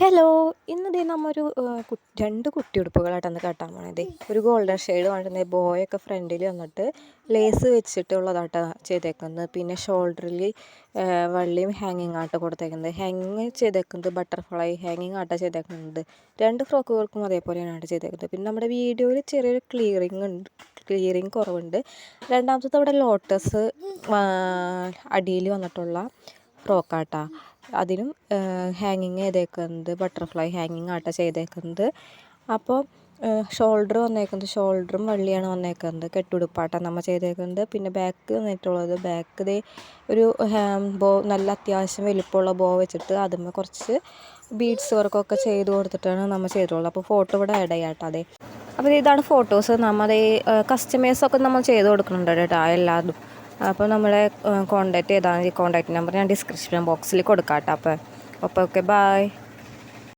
Hello! ഇന്നിതേ നമ്മൊരു 2 കുട്ടിയുടുപ്പുകളായിട്ടാണ് കാട്ടാൻ പോണതേ. ഒരു golden shade വന്നിട്ട് ബോയൊക്കെ ഫ്രണ്ടിൽ വന്നിട്ട് ലേസ് വെച്ചിട്ടുള്ളതാട്ടോ ചെയ്തേക്കുന്നത്. പിന്നെ ഷോൾഡറിൽ വള്ളിയും ഹാങ്ങിങ് ആട്ടോ കൊടുത്തേക്കുന്നത്. ഹാങ്ങിങ് ചെയ്തേക്കുന്നത് ബട്ടർഫ്ലൈ ഹാങ്ങിങ് ആട്ടോ ചെയ്തേക്കുന്നത്. 2 ഫ്രോക്കുകൾക്കും അതേപോലെയാണ് ചെയ്തേക്കുന്നത്. പിന്നെ നമ്മുടെ വീഡിയോയിൽ ചെറിയൊരു ക്ലിയറിങ് കുറവുണ്ട്. രണ്ടാമത്തത് അവിടെ ലോട്ടസ് അടിയിൽ വന്നിട്ടുള്ള ഫ്രോക്കാട്ടാ. അതിനും ഹാങ്ങിങ് ചെയ്തേക്കുന്നത് ബട്ടർഫ്ലൈ ഹാങ്ങിങ് ആട്ടോ ചെയ്തേക്കുന്നത്. അപ്പോൾ ഷോൾഡറും വള്ളിയാണ് വന്നേക്കുന്നത്. കെട്ടുടുപ്പാട്ടാണ് നമ്മൾ ചെയ്തേക്കുന്നത്. പിന്നെ ബാക്ക് വന്നിട്ടുള്ളത് ബാക്ക് ദേ ഒരു ബോ നല്ല അത്യാവശ്യം വലിപ്പമുള്ള ബോ വെച്ചിട്ട് അതിന്മേൽ കുറച്ച് ബീഡ്സ് വർക്കൊക്കെ ചെയ്ത് കൊടുത്തിട്ടാണ് നമ്മൾ ചെയ്തിട്ടുള്ളത്. അപ്പോൾ ഫോട്ടോ ഇവിടെ ആഡ് ചെയ്യാട്ടോ. അതെ, അപ്പോൾ ഇതാണ് ഫോട്ടോസ്. നമ്മുടെ കസ്റ്റമേഴ്സൊക്കെ നമ്മൾ ചെയ്ത് കൊടുക്കുന്നുണ്ട് കേട്ടോ എല്ലാതും. അപ്പോൾ നമ്മളെ കോൺടാക്റ്റ് ചെയ്താൽ മതി. കോൺടാക്റ്റ് നമ്പർ ഞാൻ ഡിസ്ക്രിപ്ഷൻ ബോക്സിൽ കൊടുക്കാം കേട്ടോ. അപ്പോൾ ഓക്കെ, ബൈ.